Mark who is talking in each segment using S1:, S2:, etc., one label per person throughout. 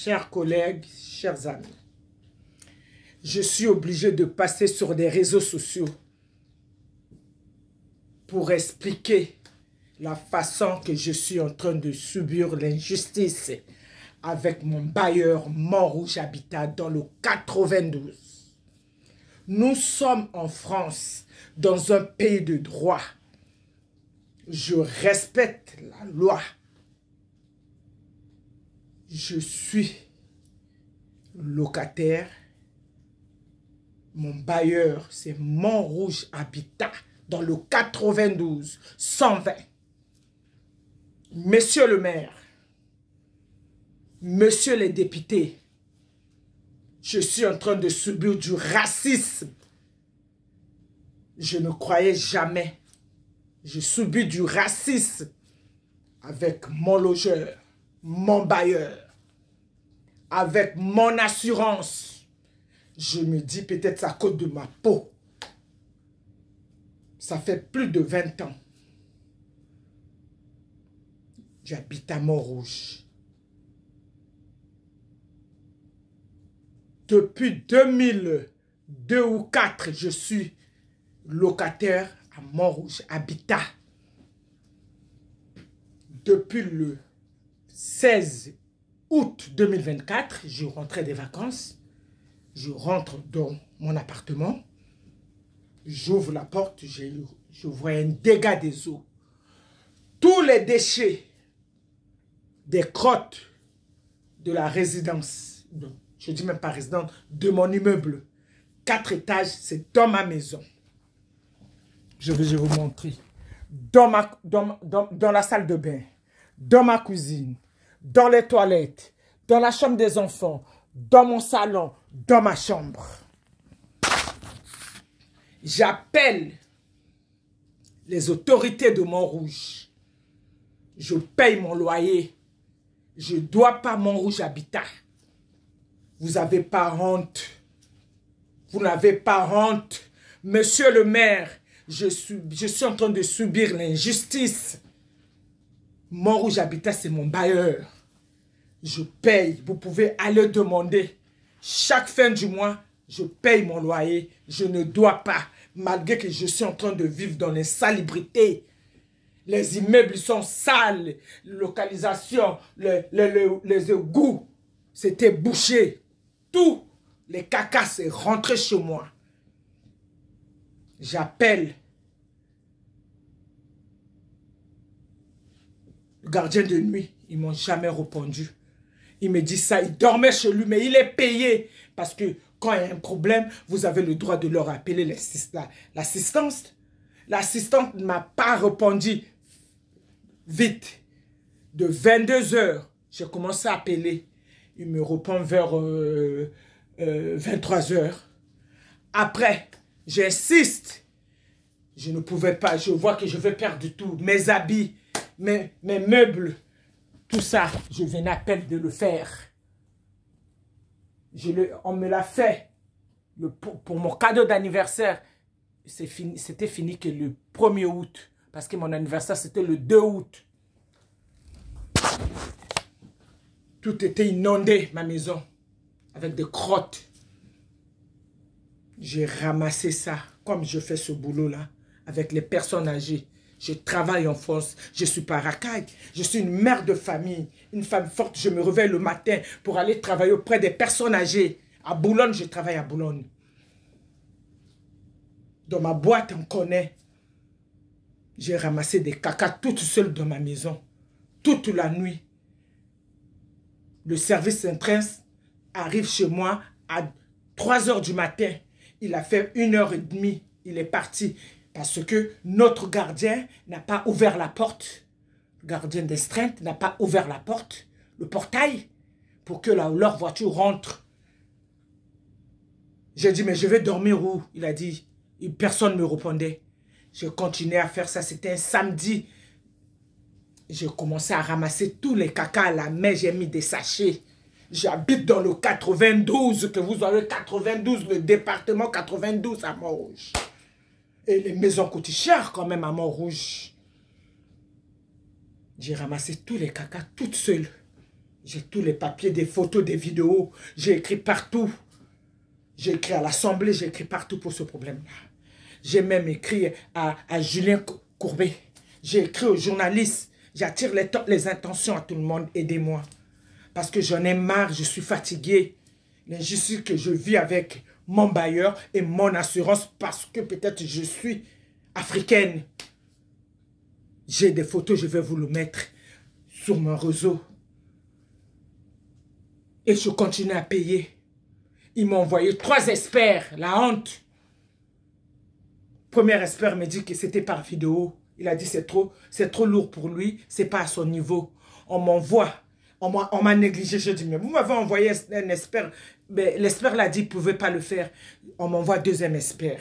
S1: chers collègues, chers amis, je suis obligé de passer sur des réseaux sociaux pour expliquer la façon que je suis en train de subir l'injustice avec mon bailleur Montrouge Habitat dans le 92. Nous sommes en France, dans un pays de droit. Je respecte la loi. Je suis locataire. Mon bailleur, c'est Montrouge Habitat, dans le 92, 120. Monsieur le maire, monsieur les députés, je suis en train de subir du racisme. Je ne croyais jamais. Je subis du racisme avec mon logeur, mon bailleur, avec mon assurance. Je me dis peut-être à cause de ma peau. Ça fait plus de 20 ans. J'habite à Montrouge. Depuis 2002 ou 2004, je suis locataire à Montrouge Habitat. Depuis le 16 août 2024, je rentrais des vacances. Je rentre dans mon appartement. J'ouvre la porte, je vois un dégât des eaux. Tous les déchets des crottes de la résidence, je dis même pas résidence, de mon immeuble, 4 étages, c'est dans ma maison. Je vais vous montrer. Dans la salle de bain, dans ma cuisine, dans les toilettes, dans la chambre des enfants, dans mon salon, dans ma chambre. J'appelle les autorités de Montrouge. Je paye mon loyer. Je ne dois pas Montrouge Habitat. Vous n'avez pas honte. Vous n'avez pas honte. Monsieur le maire, je suis en train de subir l'injustice. Montrouge Habitat, c'est mon bailleur. Je paye. Vous pouvez aller demander. Chaque fin du mois, je paye mon loyer. Je ne dois pas. Malgré que je suis en train de vivre dans l'insalubrité. Les immeubles sont sales. Localisation, les égouts, c'était bouché. Tout les cacas, c'est rentré chez moi. J'appelle le gardien de nuit. Ils ne m'ont jamais répondu. Il me dit ça, il dormait chez lui, mais il est payé. Parce que quand il y a un problème, vous avez le droit de leur appeler l'assistance. L'assistante ne m'a pas répondu vite. De 22 h, j'ai commencé à appeler. Il me répond vers 23 h. Après, j'insiste. Je ne pouvais pas. Je vois que je vais perdre tout. Mes habits, mes meubles. Tout ça, je viens à peine de le faire. On me l'a fait. Pour mon cadeau d'anniversaire, c'était fini que le 1er août. Parce que mon anniversaire, c'était le 2 août. Tout était inondé, ma maison. Avec des crottes. J'ai ramassé ça. Comme je fais ce boulot-là. Avec les personnes âgées. Je travaille en force, je suis pas racaille, je suis une mère de famille, une femme forte. Je me réveille le matin pour aller travailler auprès des personnes âgées. À Boulogne, je travaille à Boulogne. Dans ma boîte, on connaît. J'ai ramassé des cacas toute seule dans ma maison, toute la nuit. Le service Intrins arrive chez moi à 3 h du matin. Il a fait 1 h 30, il est parti. Parce que notre gardien n'a pas ouvert la porte. Le gardien d'astreinte n'a pas ouvert la porte, le portail, pour que leur voiture rentre. J'ai dit, mais je vais dormir où? Il a dit, personne ne me répondait. Je continuais à faire ça, c'était un samedi. J'ai commencé à ramasser tous les cacas à la main, j'ai mis des sachets. J'habite dans le 92, que vous avez 92, le département 92 à Montrouge. Et les maisons coûtent cher quand même à Montrouge. J'ai ramassé tous les cacas toute seule. J'ai tous les papiers, des photos, des vidéos. J'ai écrit partout. J'ai écrit à l'Assemblée, j'ai écrit partout pour ce problème-là. J'ai même écrit à Julien Courbet. J'ai écrit aux journalistes. J'attire les intentions à tout le monde. Aidez-moi. Parce que j'en ai marre, je suis fatigué. L'injustice que je vis avec mon bailleur et mon assurance parce que peut-être je suis africaine. J'ai des photos, je vais vous le mettre sur mon réseau. Et je continue à payer. Ils m'ont envoyé 3 experts, la honte. Premier expert me dit que c'était par vidéo. Il a dit c'est trop lourd pour lui, c'est pas à son niveau. On m'envoie, on m'a négligé. Je dis mais vous m'avez envoyé un expert. L'expert l'a dit qu'il ne pouvait pas le faire. On m'envoie 2e expert.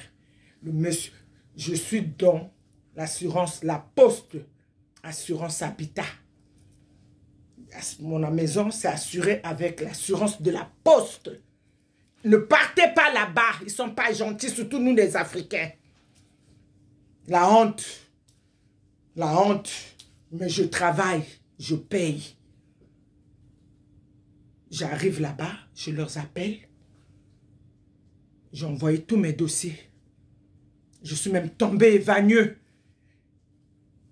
S1: Le monsieur, je suis dans l'assurance, la Poste, assurance Habitat. Mon maison, c'est assuré avec l'assurance de la Poste. Ne partez pas là-bas. Ils ne sont pas gentils, surtout nous les Africains. La honte. La honte. Mais je travaille. Je paye. J'arrive là-bas. Je leur appelle. J'ai envoyé tous mes dossiers. Je suis même tombé vagneux.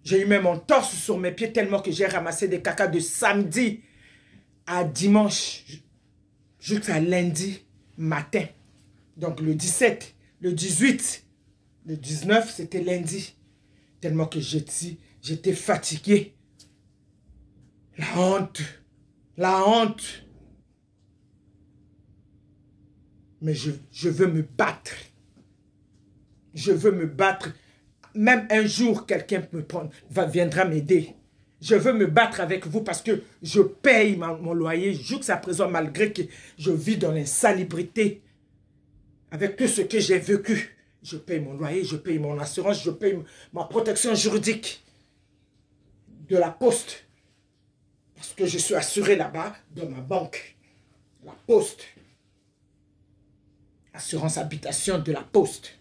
S1: J'ai eu même mon torse sur mes pieds tellement que j'ai ramassé des caca de samedi à dimanche jusqu'à lundi matin. Donc le 17, le 18, le 19, c'était lundi. Tellement que j'étais fatigué. La honte. La honte. Mais je veux me battre. Je veux me battre. Même un jour, quelqu'un viendra m'aider. Je veux me battre avec vous parce que je paye mon loyer jusqu'à présent, malgré que je vis dans l'insalubrité. Avec tout ce que j'ai vécu, je paye mon loyer, je paye mon assurance, je paye ma protection juridique de la Poste. Parce que je suis assuré là-bas dans ma banque. La Poste. Assurance habitation de la Poste.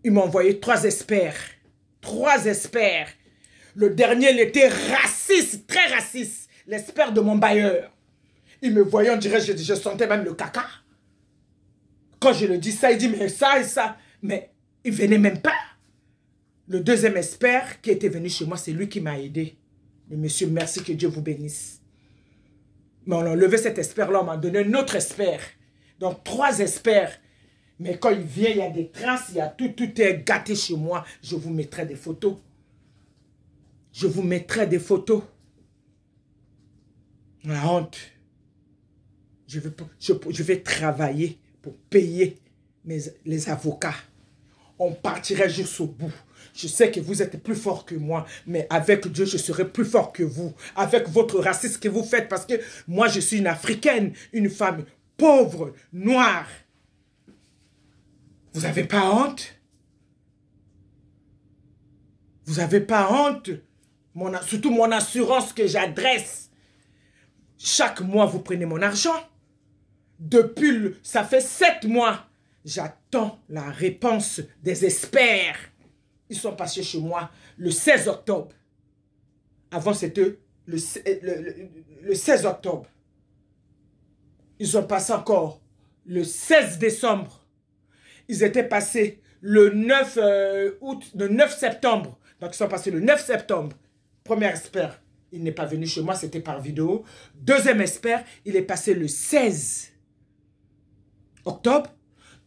S1: Ils m'ont envoyé 3 experts. 3 experts. Le dernier, il était raciste, très raciste. L'expert de mon bailleur. Il me voyait, on dirait, je sentais même le caca. Quand je le dis ça, il dit, mais ça et ça. Mais il venait même pas. Le 2e expert qui était venu chez moi, c'est lui qui m'a aidé. Mais monsieur, merci, que Dieu vous bénisse. Mais on a enlevé cet expert-là, on m'a donné un autre expert. Donc 3 experts. Mais quand il vient, il y a des traces, il y a tout est gâté chez moi. Je vous mettrai des photos. Je vous mettrai des photos. La honte. Je vais travailler pour payer les avocats. On partirait jusqu'au bout. Je sais que vous êtes plus fort que moi, mais avec Dieu, je serai plus fort que vous. Avec votre racisme que vous faites, parce que moi, je suis une Africaine, une femme pauvre, noire. Vous n'avez pas honte? Vous n'avez pas honte? Surtout mon assurance que j'adresse. Chaque mois, vous prenez mon argent. Depuis, ça fait 7 mois. J'attends la réponse des experts. Ils sont passés chez moi le 16 octobre. Avant, c'était le 16 octobre. Ils ont passé encore le 16 décembre. Ils étaient passés le 9 septembre. Donc, ils sont passés le 9 septembre. Premier expert, il n'est pas venu chez moi, c'était par vidéo. 2e expert, il est passé le 16 octobre.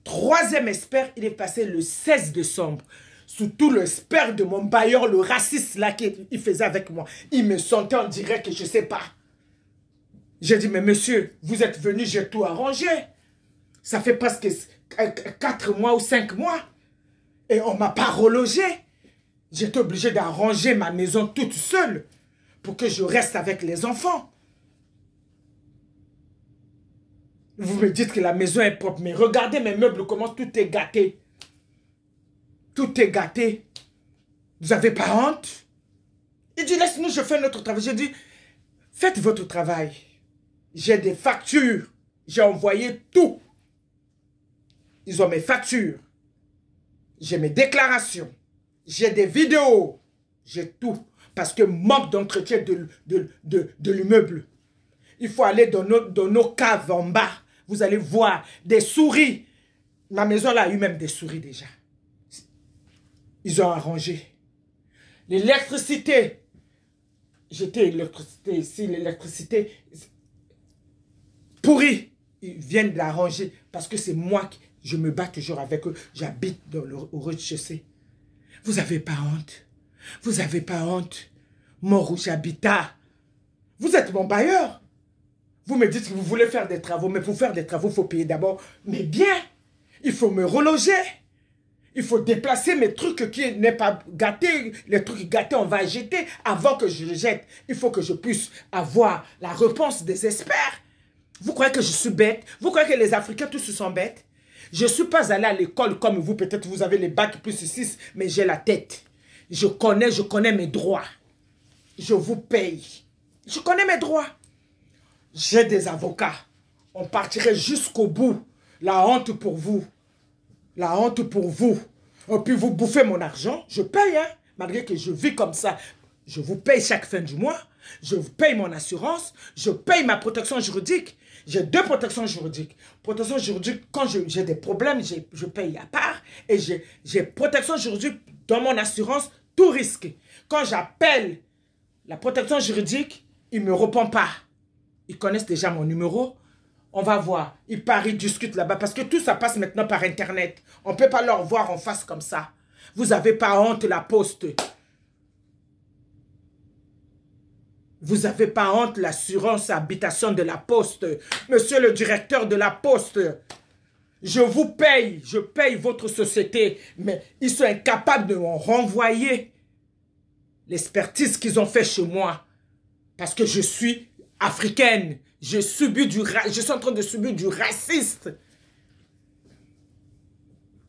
S1: 3e expert, il est passé le 16 décembre. Surtout l'expert de mon bailleur, le raciste là qu'il faisait avec moi. Il me sentait, on dirait que je ne sais pas. J'ai dit, mais monsieur, vous êtes venu, j'ai tout arrangé. Ça fait presque 4 mois ou 5 mois. Et on ne m'a pas relogé. J'étais obligé d'arranger ma maison toute seule pour que je reste avec les enfants. Vous me dites que la maison est propre, mais regardez mes meubles, comment tout est gâté. Tout est gâté. Vous n'avez pas honte? Il dit, laisse-nous, je fais notre travail. J'ai dit, faites votre travail. J'ai des factures. J'ai envoyé tout. Ils ont mes factures. J'ai mes déclarations. J'ai des vidéos. J'ai tout. parce que manque d'entretien de l'immeuble. Il faut aller dans nos caves en bas. Vous allez voir des souris. Ma maison là a eu même des souris déjà. Ils ont arrangé. L'électricité. J'étais électricité ici, l'électricité pourrie. Ils viennent de l'arranger parce que c'est moi qui je me bats toujours avec eux. J'habite au rez-de-chaussée. Vous n'avez pas honte. Vous n'avez pas honte. Montrouge Habitat. Vous êtes mon bailleur. Vous me dites que vous voulez faire des travaux, mais pour faire des travaux, il faut payer d'abord. Mais bien, il faut me reloger. Il faut déplacer mes trucs qui n'est pas gâtés. Les trucs gâtés, on va jeter avant que je les jette. Il faut que je puisse avoir la réponse des experts. Vous croyez que je suis bête? Vous croyez que les Africains tous sont bêtes? Je ne suis pas allé à l'école comme vous. Peut-être vous avez les bacs plus 6, mais j'ai la tête. Je connais mes droits. Je vous paye. Je connais mes droits. J'ai des avocats. On partirait jusqu'au bout. La honte pour vous. La honte pour vous. Et puis vous bouffez mon argent. Je paye, hein. Malgré que je vis comme ça. Je vous paye chaque fin du mois. Je vous paye mon assurance. Je paye ma protection juridique. J'ai 2 protections juridiques. Protection juridique, quand j'ai des problèmes, je paye à part. Et j'ai protection juridique dans mon assurance, tout risque. Quand j'appelle la protection juridique, ils ne me répondent pas. Ils connaissent déjà mon numéro. On va voir. Ils parient, ils discutent là-bas. Parce que tout ça passe maintenant par Internet. On ne peut pas leur voir en face comme ça. Vous n'avez pas honte, la poste. Vous n'avez pas honte, l'assurance habitation de la poste. Monsieur le directeur de la poste, je paye votre société, mais ils sont incapables de me renvoyer l'expertise qu'ils ont fait chez moi. Parce que je suis africaine, je suis en train de subir du racisme.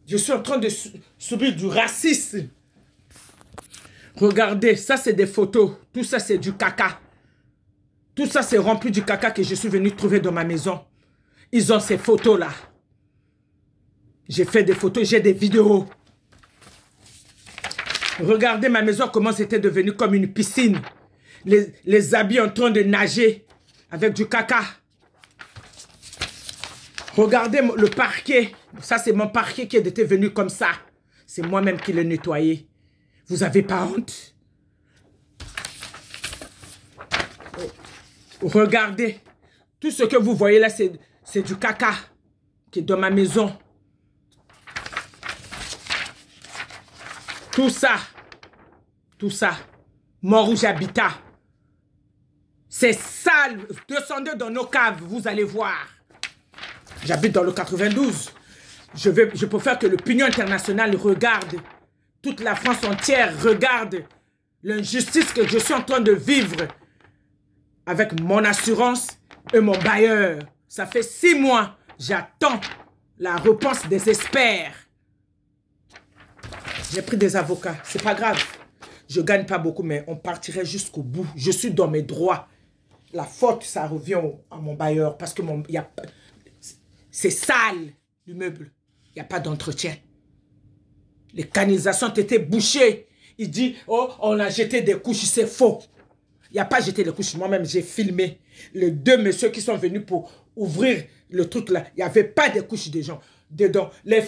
S1: Je suis en train de subir du racisme. Regardez, ça c'est des photos. Tout ça c'est du caca. Tout ça c'est rempli du caca que je suis venu trouver dans ma maison. Ils ont ces photos là. J'ai fait des photos, j'ai des vidéos. Regardez ma maison, comment c'était devenu comme une piscine. Les habits en train de nager avec du caca. Regardez le parquet. Ça c'est mon parquet qui était venu comme ça. C'est moi-même qui l'ai nettoyé. Vous n'avez pas honte? Regardez. Tout ce que vous voyez là, c'est du caca qui est dans ma maison. Tout ça, Montrouge Habitat. C'est sale. Descendez dans nos caves, vous allez voir. J'habite dans le 92. Je préfère que l'opinion internationale regarde. Toute la France entière regarde l'injustice que je suis en train de vivre avec mon assurance et mon bailleur. Ça fait 6 mois, j'attends la réponse des experts. J'ai pris des avocats, c'est pas grave. Je gagne pas beaucoup, mais on partirait jusqu'au bout. Je suis dans mes droits. La faute, ça revient à mon bailleur parce que c'est sale, l'immeuble. Il n'y a pas d'entretien. Les canalisations ont été bouchées. Il dit, oh, on a jeté des couches, c'est faux. Il n'y a pas jeté les couches. Moi-même, j'ai filmé les 2 messieurs qui sont venus pour ouvrir le truc là. Il n'y avait pas de couches des gens dedans. Les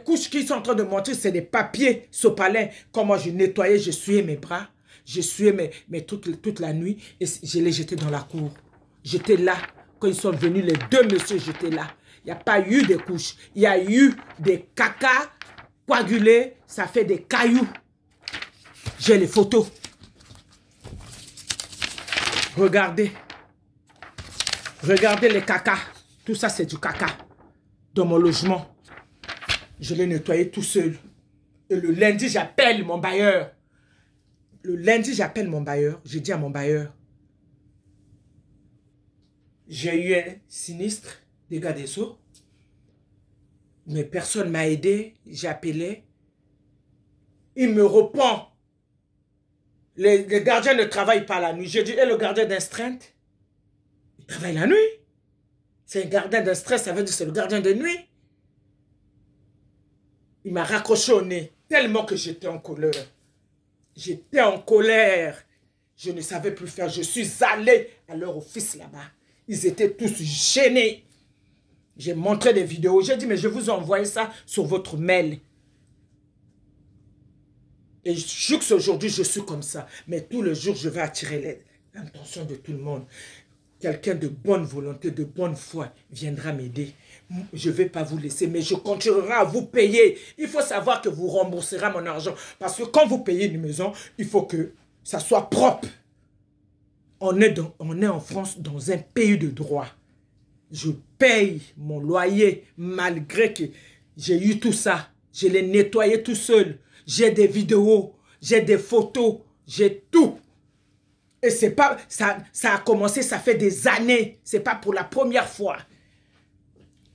S1: couches qu'ils sont en train de montrer, c'est des papiers sopalins. Comment je nettoyais, je essuyais mes bras. J'essuyais mes trucs toute la nuit et je les jetais dans la cour. J'étais là. Quand ils sont venus, les 2 messieurs, j'étais là. Il n'y a pas eu de couches. Il y a eu des caca coagulés. Ça fait des cailloux. J'ai les photos. Regardez. Regardez les caca. Tout ça, c'est du caca. Dans mon logement. Je l'ai nettoyé tout seul. Et le lundi, j'appelle mon bailleur. Le lundi, j'appelle mon bailleur. J'ai dit à mon bailleur, j'ai eu un sinistre, dégâts des eaux. Mais personne ne m'a aidé. J'ai appelé. Il me répond. Les gardiens ne travaillent pas la nuit. J'ai dit, et le gardien d'astreinte? Il travaille la nuit. C'est un gardien d'astreinte, ça veut dire que c'est le gardien de nuit. Il m'a raccroché au nez tellement que j'étais en colère. J'étais en colère. Je ne savais plus faire. Je suis allé à leur office là-bas. Ils étaient tous gênés. J'ai montré des vidéos. J'ai dit, mais je vous ai envoyé ça sur votre mail. Et jusqu'aujourd'hui, je suis comme ça. Mais tous les jours, je vais attirer l'attention de tout le monde. Quelqu'un de bonne volonté, de bonne foi viendra m'aider. Je ne vais pas vous laisser, mais je continuerai à vous payer. Il faut savoir que vous rembourserez mon argent. Parce que quand vous payez une maison, il faut que ça soit propre. On est en France, dans un pays de droit. Je paye mon loyer malgré que j'ai eu tout ça. Je l'ai nettoyé tout seul. J'ai des vidéos, j'ai des photos, j'ai tout. Et c'est pas, ça a commencé, ça fait des années. C'est pas pour la première fois.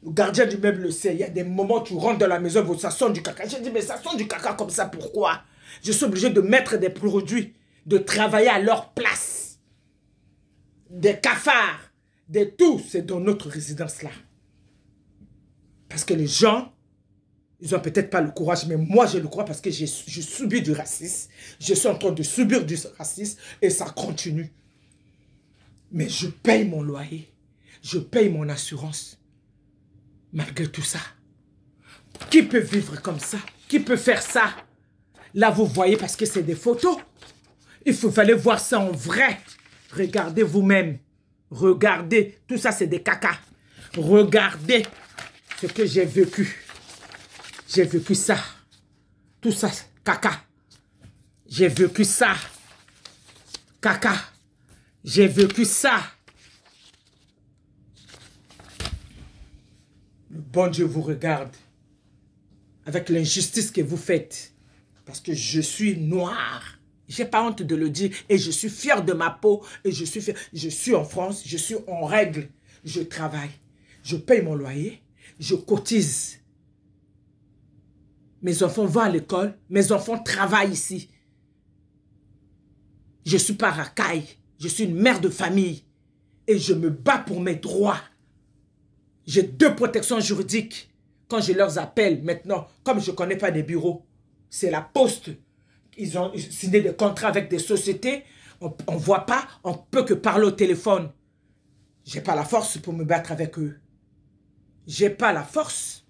S1: Le gardien du meuble le sait. Il y a des moments où tu rentres dans la maison, ça sent du caca. J'ai dit, mais ça sent du caca comme ça, pourquoi? Je suis obligé de mettre des produits, de travailler à leur place. Des cafards, des tout. C'est dans notre résidence là. Parce que les gens, ils n'ont peut-être pas le courage, mais moi je le crois parce que je subis du racisme. Je suis en train de subir du racisme et ça continue. Mais je paye mon loyer. Je paye mon assurance. Malgré tout ça. Qui peut vivre comme ça? Qui peut faire ça? Là, vous voyez parce que c'est des photos. Il fallait voir ça en vrai. Regardez vous-même. Regardez. Tout ça, c'est des caca. Regardez ce que j'ai vécu. J'ai vécu ça. Tout ça, caca. J'ai vécu ça. Caca. J'ai vécu ça. Le bon Dieu vous regarde. Avec l'injustice que vous faites. Parce que je suis noir. Je n'ai pas honte de le dire. Et je suis fier de ma peau. Et je suis fier. Je suis en France. Je suis en règle. Je travaille. Je paye mon loyer. Je cotise. Mes enfants vont à l'école. Mes enfants travaillent ici. Je suis pas racaille. Je suis une mère de famille. Et je me bats pour mes droits. J'ai 2 protections juridiques. Quand je leur appelle maintenant, comme je ne connais pas des bureaux, c'est la poste. Ils ont signé des contrats avec des sociétés. On ne voit pas, on ne peut que parler au téléphone. Je n'ai pas la force pour me battre avec eux. Je n'ai pas la force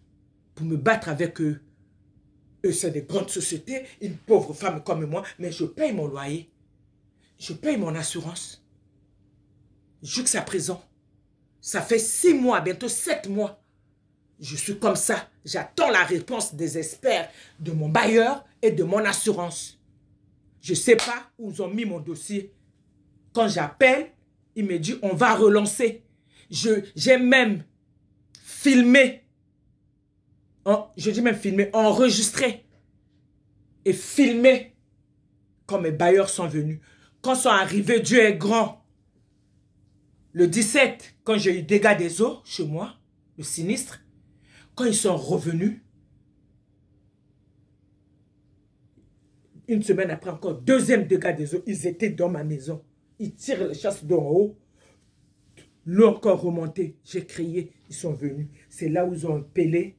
S1: pour me battre avec eux. Eux, c'est des grandes sociétés, une pauvre femme comme moi, mais je paye mon loyer. Je paye mon assurance. Jusqu'à présent, ça fait 6 mois, bientôt 7 mois. Je suis comme ça. J'attends la réponse des experts, de mon bailleur et de mon assurance. Je ne sais pas où ils ont mis mon dossier. Quand j'appelle, il me dit on va relancer. J'ai même filmé. Je dis même filmé, enregistré. Et filmé quand mes bailleurs sont venus. Quand sont arrivés, Dieu est grand. Le 17, quand j'ai eu dégâts des eaux chez moi, le sinistre, quand ils sont revenus, une semaine après encore, 2e dégât des eaux, ils étaient dans ma maison. Ils tirent les chasses d'en haut. L'eau encore remontée. J'ai crié, ils sont venus. C'est là où ils ont appelé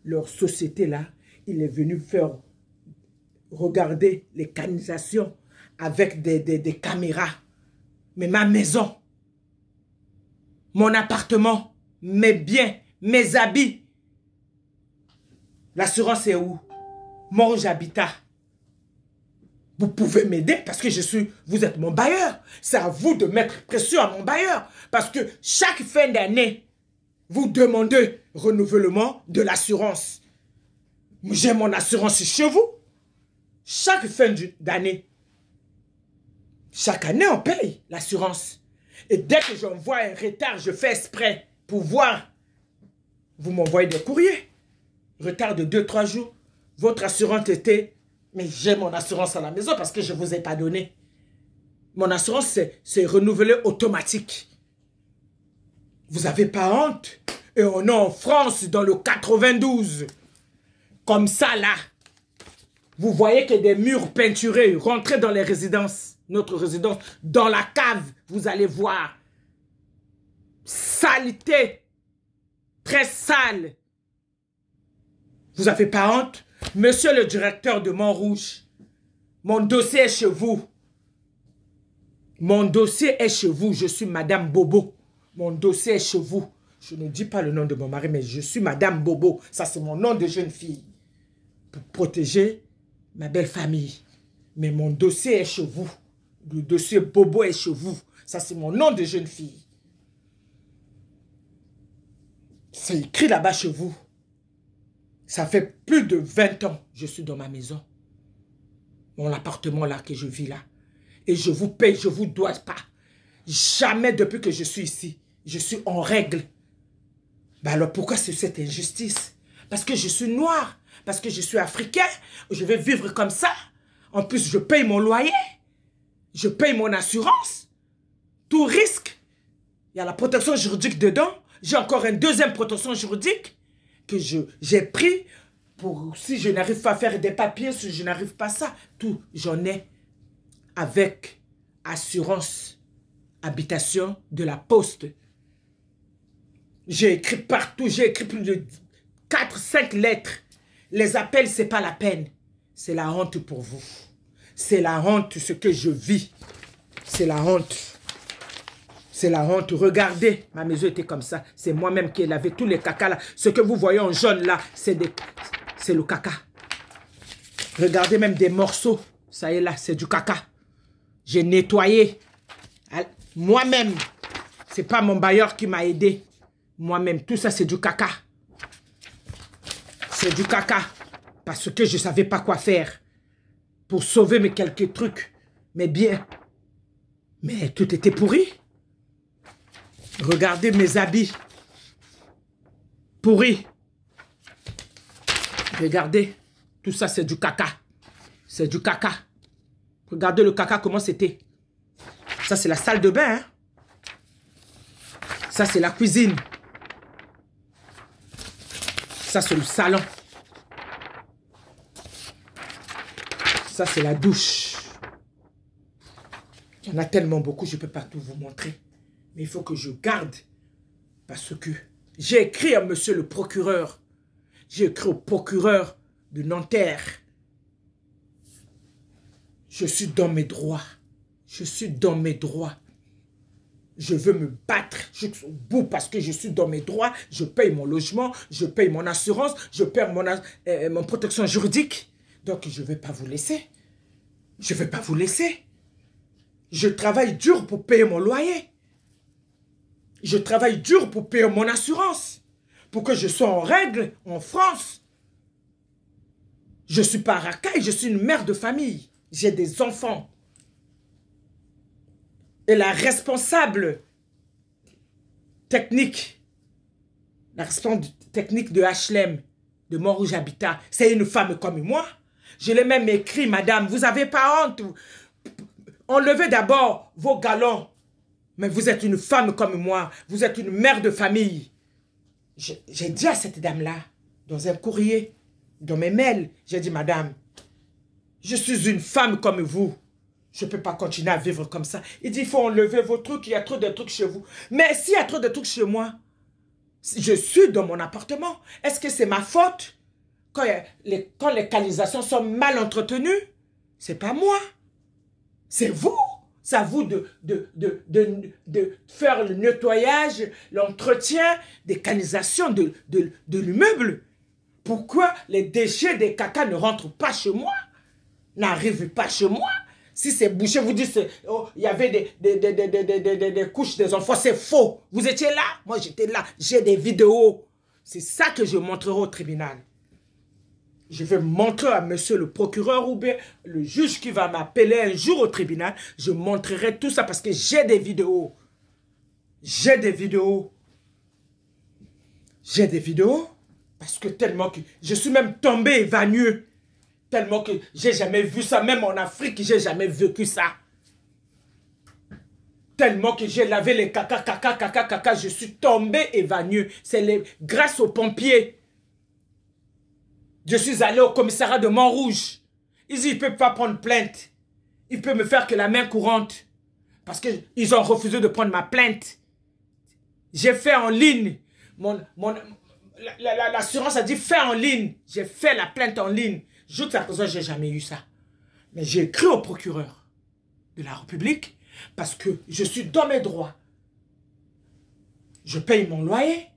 S1: leur société là. Il est venu faire regarder les canalisations avec des caméras. Mais ma maison, mon appartement, mes biens, mes habits. L'assurance est où? Montrouge Habitat. Vous pouvez m'aider parce que vous êtes mon bailleur. C'est à vous de mettre pression à mon bailleur. Parce que chaque fin d'année, vous demandez renouvellement de l'assurance. J'ai mon assurance chez vous. Chaque fin d'année. Chaque année, on paye l'assurance. Et dès que j'envoie un retard, je fais exprès pour voir. Vous m'envoyez des courriers. Retard de 2-3 jours. Votre assurance était... Mais j'ai mon assurance à la maison parce que je ne vous ai pas donné. Mon assurance, c'est renouvelé automatique. Vous n'avez pas honte? Et on est en France, dans le 92. Comme ça, là. Vous voyez que des murs peinturés, rentrez dans les résidences. Notre résidence, dans la cave, vous allez voir. Saleté. Très sale. Vous n'avez pas honte? Monsieur le directeur de Montrouge, mon dossier est chez vous. Mon dossier est chez vous. Je suis Madame Bobo. Mon dossier est chez vous. Je ne dis pas le nom de mon mari, mais je suis Madame Bobo. Ça, c'est mon nom de jeune fille. Pour protéger ma belle famille. Mais mon dossier est chez vous. Le dossier Bobo est chez vous. Ça, c'est mon nom de jeune fille. C'est écrit là-bas chez vous. Ça fait plus de 20 ans que je suis dans ma maison. Mon appartement là, que je vis là. Et je vous paye, je ne vous dois pas. Jamais depuis que je suis ici. Je suis en règle. Ben alors pourquoi c'est cette injustice? Parce que je suis noire. Parce que je suis africain. Je vais vivre comme ça. En plus, je paye mon loyer. Je paye mon assurance. Tout risque. Il y a la protection juridique dedans. J'ai encore une deuxième protection juridique que j'ai pris pour si je n'arrive pas à faire des papiers, si je n'arrive pas à ça. Tout, j'en ai avec assurance habitation de la poste. J'ai écrit partout, j'ai écrit plus de 4-5 lettres. Les appels, ce n'est pas la peine. C'est la honte pour vous. C'est la honte, ce que je vis. C'est la honte. C'est la honte. Regardez, ma maison était comme ça. C'est moi-même qui ai lavé tous les caca là. Ce que vous voyez en jaune là, c'est le caca. Regardez même des morceaux. Ça y est là, c'est du caca. J'ai nettoyé. Moi-même. C'est pas mon bailleur qui m'a aidé. Moi-même, tout ça c'est du caca. C'est du caca. Parce que je ne savais pas quoi faire. Pour sauver mes quelques trucs. Mais bien. Mais tout était pourri. Regardez mes habits. Pourris. Regardez. Tout ça c'est du caca. C'est du caca. Regardez le caca comment c'était. Ça c'est la salle de bain. Hein? Ça c'est la cuisine. Ça c'est le salon. Ça c'est la douche. Il y en a tellement beaucoup, je ne peux pas tout vous montrer. Mais il faut que je garde. Parce que j'ai écrit à monsieur le procureur. J'ai écrit au procureur de Nanterre. Je suis dans mes droits. Je suis dans mes droits. Je veux me battre jusqu'au bout parce que je suis dans mes droits. Je paye mon logement, je paye mon assurance, je paye mon protection juridique. Donc je ne vais pas vous laisser. Je ne vais pas vous laisser. Je travaille dur pour payer mon loyer. Je travaille dur pour payer mon assurance. Pour que je sois en règle en France. Je ne suis pas racaille, je suis une mère de famille. J'ai des enfants. Et la responsable technique, la responsable technique de HLM, de Montrouge Habitat, c'est une femme comme moi. Je l'ai même écrit, madame, vous n'avez pas honte. Enlevez d'abord vos galons. Mais vous êtes une femme comme moi. Vous êtes une mère de famille. J'ai dit à cette dame-là, dans un courrier, dans mes mails, j'ai dit, madame, je suis une femme comme vous. Je ne peux pas continuer à vivre comme ça. Il dit, il faut enlever vos trucs, il y a trop de trucs chez vous. Mais s'il y a trop de trucs chez moi, je suis dans mon appartement. Est-ce que c'est ma faute quand les canalisations sont mal entretenues? C'est pas moi. C'est vous. C'est à vous de faire le nettoyage, l'entretien des canalisations de l'immeuble. Pourquoi les déchets des caca ne rentrent pas chez moi? N'arrivent pas chez moi? Si c'est bouché, vous dites, oh, il y avait des couches des enfants, c'est faux. Vous étiez là? Moi, j'étais là. J'ai des vidéos. C'est ça que je montrerai au tribunal. Je vais montrer à monsieur le procureur ou bien le juge qui va m'appeler un jour au tribunal. Je montrerai tout ça parce que j'ai des vidéos. J'ai des vidéos. J'ai des vidéos parce que tellement que je suis même tombé évanoui. Tellement que j'ai jamais vu ça. Même en Afrique, j'ai jamais vécu ça. Tellement que j'ai lavé les caca. Je suis tombé évanoui. C'est grâce aux pompiers. Je suis allé au commissariat de Montrouge. Ils disent, ils ne peuvent pas prendre plainte. Ils peuvent me faire que la main courante. Parce qu'ils ont refusé de prendre ma plainte. J'ai fait en ligne. L'assurance a dit, fais en ligne. J'ai fait la plainte en ligne. Jusqu'à présent, je n'ai jamais eu ça. Mais j'ai écrit au procureur de la République. Parce que je suis dans mes droits. Je paye mon loyer.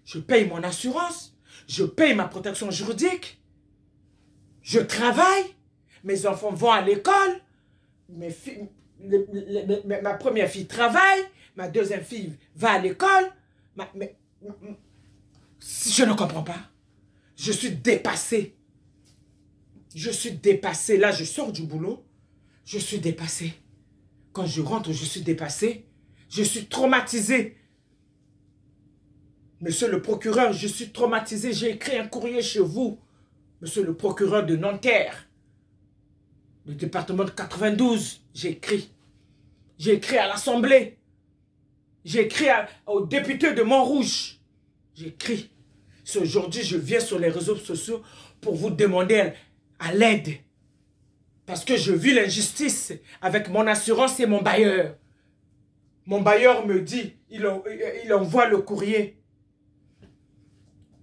S1: Je paye mon assurance. Je paye ma protection juridique. Je travaille. Mes enfants vont à l'école. Ma première fille travaille. Ma deuxième fille va à l'école. Je ne comprends pas. Je suis dépassé. Je suis dépassé. Là, je sors du boulot. Je suis dépassé. Quand je rentre, je suis dépassé. Je suis traumatisé. Monsieur le procureur, je suis traumatisé. J'ai écrit un courrier chez vous. Monsieur le procureur de Nanterre. Le département de 92. J'ai écrit. J'ai écrit à l'Assemblée. J'ai écrit aux députés de Montrouge. J'ai écrit. Aujourd'hui, je viens sur les réseaux sociaux pour vous demander à l'aide. Parce que je vis l'injustice avec mon assurance et mon bailleur. Mon bailleur me dit, il envoie le courrier.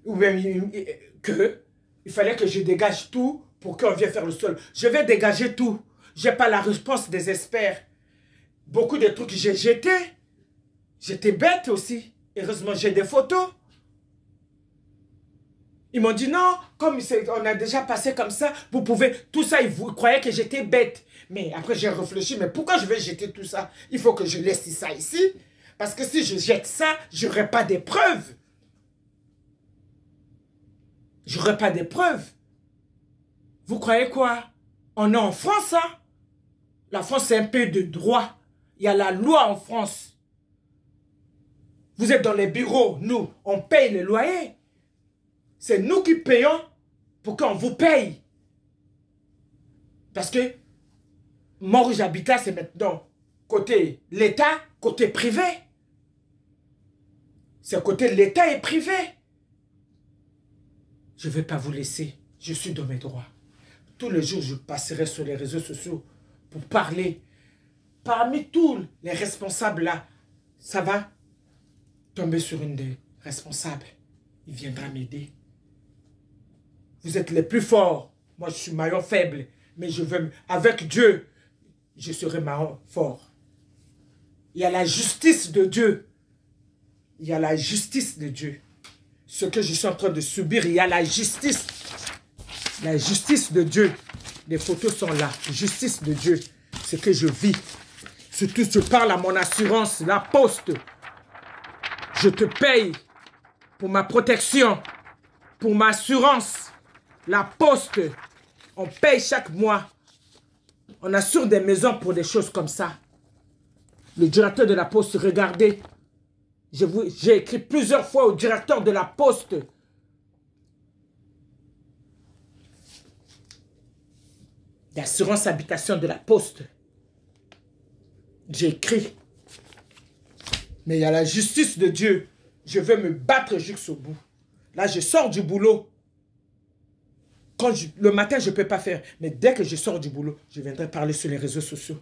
S1: Ou bien il fallait que je dégage tout pour qu'on vienne faire le sol. Je vais dégager tout. Je n'ai pas la réponse des experts. Beaucoup de trucs que j'ai jetés. J'étais bête aussi. Heureusement, j'ai des photos. Ils m'ont dit non, comme on a déjà passé comme ça, vous pouvez... Tout ça, ils croyaient que j'étais bête. Mais après, j'ai réfléchi, mais pourquoi je vais jeter tout ça? Il faut que je laisse ça ici. Parce que si je jette ça, je n'aurai pas des preuves. Je n'aurai pas des preuves. Vous croyez quoi? On est en France, hein? La France, c'est un pays de droit. Il y a la loi en France. Vous êtes dans les bureaux, nous, on paye les loyers. C'est nous qui payons pour qu'on vous paye. Parce que Montrouge Habitat, c'est maintenant côté l'État, côté privé. C'est côté l'État et privé. Je ne vais pas vous laisser. Je suis dans mes droits. Tous les jours, je passerai sur les réseaux sociaux pour parler. Parmi tous les responsables là, ça va tomber sur une des responsables. Il viendra m'aider. Vous êtes les plus forts. Moi, je suis maillon faible. Mais je veux, avec Dieu, je serai maillon fort. Il y a la justice de Dieu. Il y a la justice de Dieu. Ce que je suis en train de subir, il y a la justice. La justice de Dieu. Les photos sont là. Justice de Dieu. Ce que je vis. Surtout, je parle à mon assurance, la poste. Je te paye pour ma protection, pour ma assurance. La poste, on paye chaque mois. On assure des maisons pour des choses comme ça. Le directeur de la poste, regardez. J'ai écrit plusieurs fois au directeur de la poste. L'assurance habitation de la poste. J'ai écrit. Mais il y a la justice de Dieu. Je veux me battre jusqu'au bout. Là, je sors du boulot. Le matin, je ne peux pas faire. Mais dès que je sors du boulot, je viendrai parler sur les réseaux sociaux.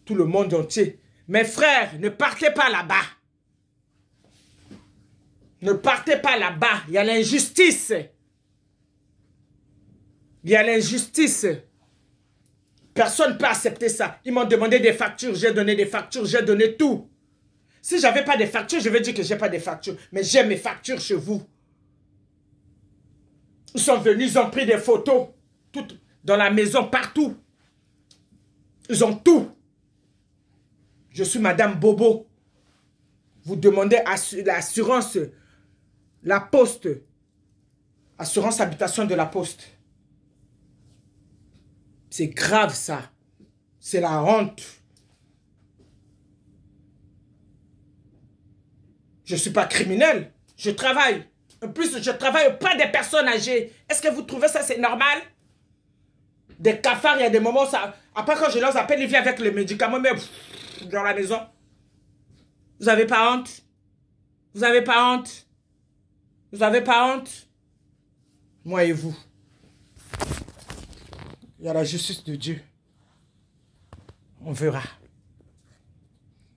S1: Tout le monde entier. Mes frères, ne partez pas là-bas. Ne partez pas là-bas. Il y a l'injustice. Il y a l'injustice. Personne ne peut accepter ça. Ils m'ont demandé des factures. J'ai donné des factures. J'ai donné tout. Si je n'avais pas de factures, je vais dire que je n'ai pas de factures. Mais j'ai mes factures chez vous. Ils sont venus, ils ont pris des photos. Toutes dans la maison, partout. Ils ont tout. Je suis Madame Bobo. Vous demandez l'assurance, la poste. Assurance habitation de la poste. C'est grave ça. C'est la honte. Je ne suis pas criminel. Je travaille. En plus, je travaille auprès des personnes âgées. Est-ce que vous trouvez ça, c'est normal? Des cafards, il y a des moments où ça... Après, quand je leur appelle, ils viennent avec les médicaments, mais dans la maison. Vous n'avez pas honte? Vous n'avez pas honte? Vous n'avez pas honte? Moi et vous. Il y a la justice de Dieu. On verra.